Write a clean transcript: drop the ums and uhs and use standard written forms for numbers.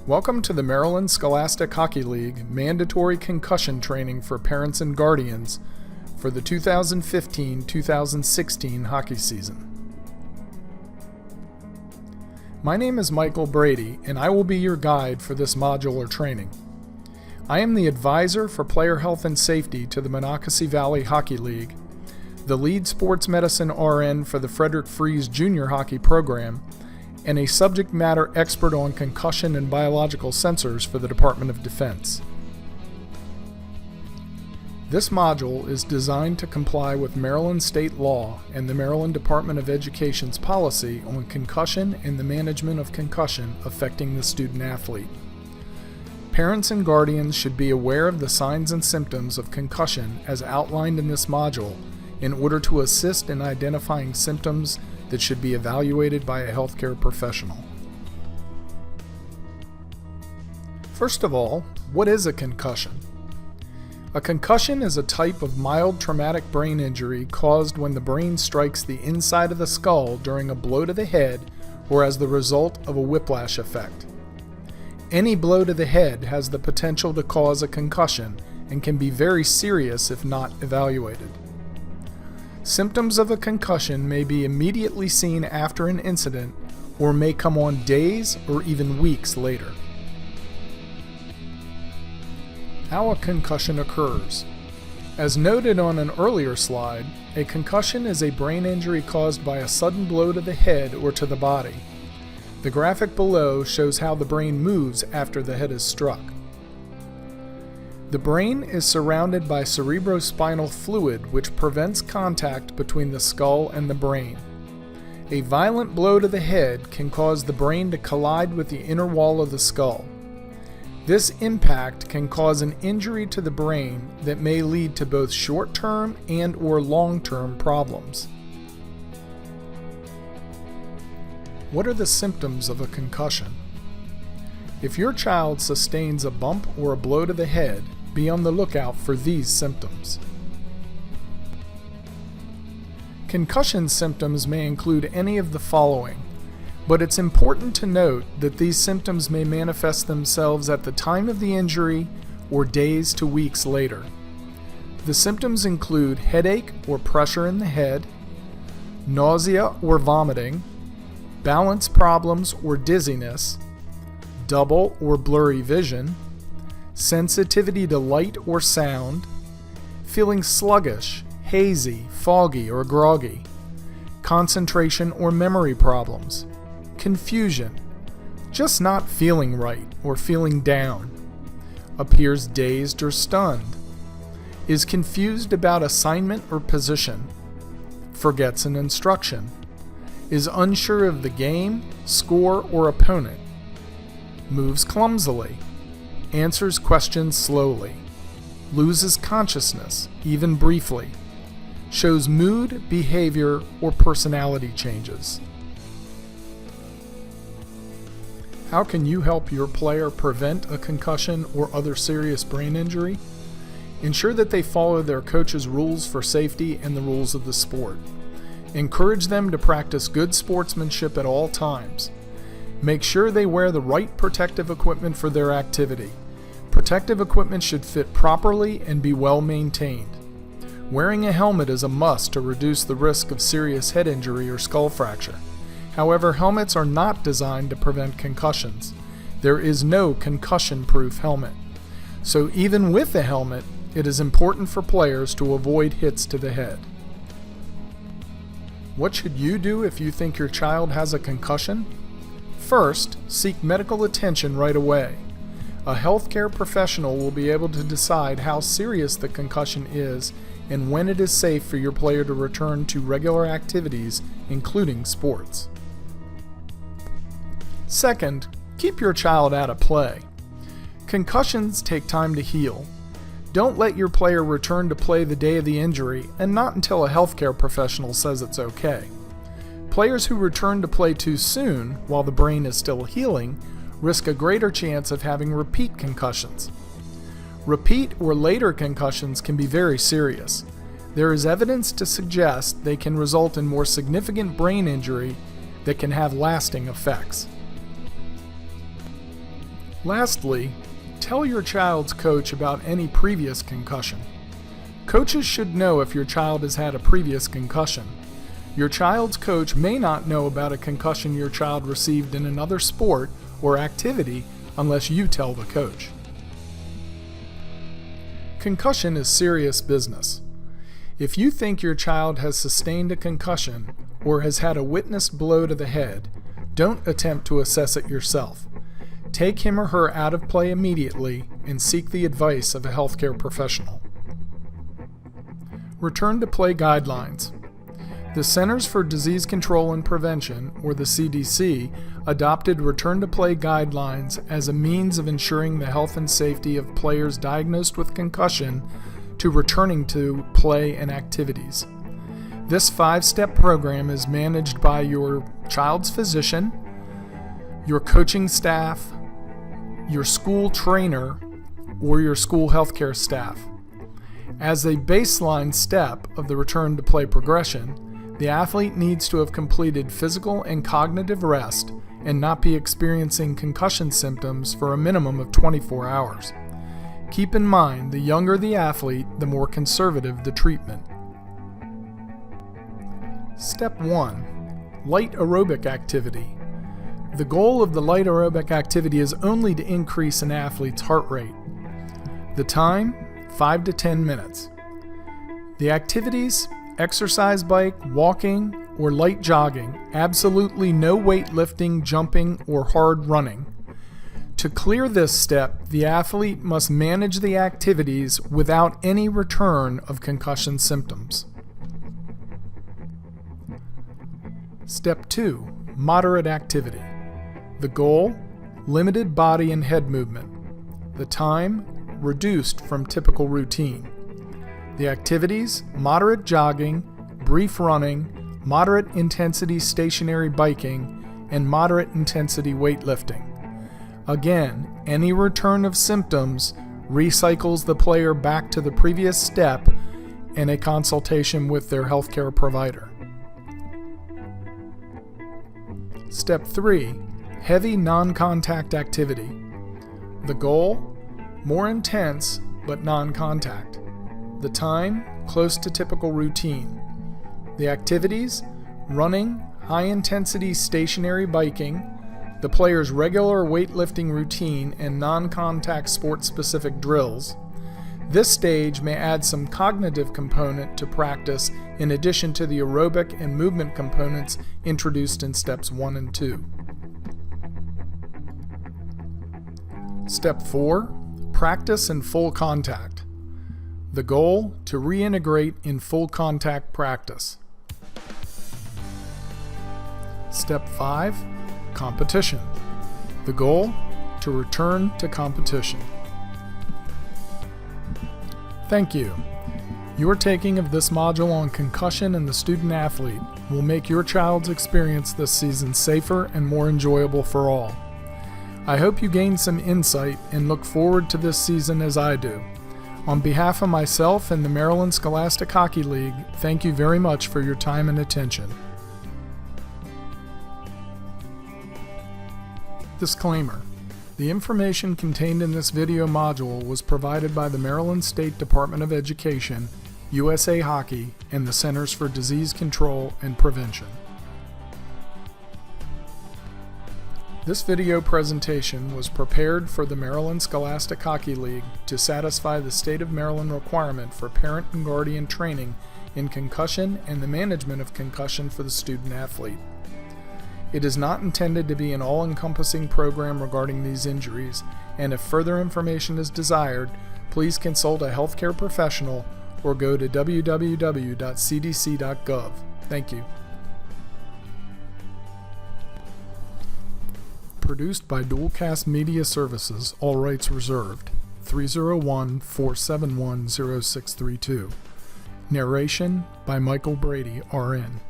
Welcome to the Maryland Scholastic Hockey League mandatory concussion training for parents and guardians for the 2015-2016 hockey season. My name is Michael Brady, and I will be your guide for this modular training. I am the advisor for player health and safety to the Monocacy Valley Hockey League, the lead sports medicine RN for the Frederick Fries Junior Hockey Program, and a subject matter expert on concussion and biological sensors for the Department of Defense. This module is designed to comply with Maryland state law and the Maryland Department of Education's policy on concussion and the management of concussion affecting the student athlete. Parents and guardians should be aware of the signs and symptoms of concussion as outlined in this module in order to assist in identifying symptoms that should be evaluated by a healthcare professional. First of all, what is a concussion? A concussion is a type of mild traumatic brain injury caused when the brain strikes the inside of the skull during a blow to the head or as the result of a whiplash effect. Any blow to the head has the potential to cause a concussion and can be very serious if not evaluated. Symptoms of a concussion may be immediately seen after an incident or may come on days or even weeks later. How a concussion occurs. As noted on an earlier slide, a concussion is a brain injury caused by a sudden blow to the head or to the body. The graphic below shows how the brain moves after the head is struck. The brain is surrounded by cerebrospinal fluid which prevents contact between the skull and the brain. A violent blow to the head can cause the brain to collide with the inner wall of the skull. This impact can cause an injury to the brain that may lead to both short-term and/or long-term problems. What are the symptoms of a concussion? If your child sustains a bump or a blow to the head, be on the lookout for these symptoms. Concussion symptoms may include any of the following, but it's important to note that these symptoms may manifest themselves at the time of the injury or days to weeks later. The symptoms include headache or pressure in the head, nausea or vomiting, balance problems or dizziness, double or blurry vision, sensitivity to light or sound, feeling sluggish, hazy, foggy, or groggy, concentration or memory problems, confusion, just not feeling right or feeling down, appears dazed or stunned, is confused about assignment or position, forgets an instruction, is unsure of the game, score, or opponent, moves clumsily, answers questions slowly, loses consciousness, even briefly, shows mood, behavior, or personality changes. How can you help your player prevent a concussion or other serious brain injury? Ensure that they follow their coach's rules for safety and the rules of the sport. Encourage them to practice good sportsmanship at all times. Make sure they wear the right protective equipment for their activity. Protective equipment should fit properly and be well maintained. Wearing a helmet is a must to reduce the risk of serious head injury or skull fracture. However, helmets are not designed to prevent concussions. There is no concussion-proof helmet. So even with a helmet, it is important for players to avoid hits to the head. What should you do if you think your child has a concussion? First, seek medical attention right away. A healthcare professional will be able to decide how serious the concussion is and when it is safe for your player to return to regular activities, including sports. Second, keep your child out of play. Concussions take time to heal. Don't let your player return to play the day of the injury and not until a healthcare professional says it's okay. Players who return to play too soon, while the brain is still healing, risk a greater chance of having repeat concussions. Repeat or later concussions can be very serious. There is evidence to suggest they can result in more significant brain injury that can have lasting effects. Lastly, tell your child's coach about any previous concussion. Coaches should know if your child has had a previous concussion. Your child's coach may not know about a concussion your child received in another sport or activity unless you tell the coach. Concussion is serious business. If you think your child has sustained a concussion or has had a witnessed blow to the head, don't attempt to assess it yourself. Take him or her out of play immediately and seek the advice of a healthcare professional. Return to play guidelines. The Centers for Disease Control and Prevention, or the CDC, adopted return to play guidelines as a means of ensuring the health and safety of players diagnosed with concussion to returning to play and activities. This 5-step program is managed by your child's physician, your coaching staff, your school trainer, or your school healthcare staff. As a baseline step of the return to play progression, the athlete needs to have completed physical and cognitive rest and not be experiencing concussion symptoms for a minimum of 24 hours. Keep in mind, the younger the athlete, the more conservative the treatment. Step 1. Light aerobic activity. The goal of the light aerobic activity is only to increase an athlete's heart rate. The time, 5 to 10 minutes. The activities, exercise bike, walking, or light jogging, absolutely no weightlifting, jumping, or hard running. To clear this step, the athlete must manage the activities without any return of concussion symptoms. Step 2. Moderate activity. The goal, limited body and head movement. The time, reduced from typical routine. The activities, moderate jogging, brief running, moderate intensity stationary biking, and moderate intensity weightlifting. Again, any return of symptoms recycles the player back to the previous step and a consultation with their healthcare provider. Step 3. Heavy non-contact activity. The goal, more intense but non-contact. The time, close to typical routine. The activities, running, high-intensity stationary biking, the player's regular weightlifting routine, and non-contact sport-specific drills. This stage may add some cognitive component to practice in addition to the aerobic and movement components introduced in steps 1 and 2. Step 4. Practice in full contact. The goal, to reintegrate in full contact practice. Step 5. Competition. The goal, to return to competition. Thank you. Your taking of this module on concussion and the student athlete will make your child's experience this season safer and more enjoyable for all. I hope you gained some insight and look forward to this season as I do. On behalf of myself and the Maryland Scholastic Hockey League, thank you very much for your time and attention. Disclaimer: the information contained in this video module was provided by the Maryland State Department of Education, USA Hockey, and the Centers for Disease Control and Prevention. This video presentation was prepared for the Maryland Scholastic Hockey League to satisfy the State of Maryland requirement for parent and guardian training in concussion and the management of concussion for the student athlete. It is not intended to be an all-encompassing program regarding these injuries, and if further information is desired, please consult a healthcare professional or go to www.cdc.gov. Thank you. Produced by Dualcast Media Services, all rights reserved. 301-471-0632. Narration by Michael Brady, RN.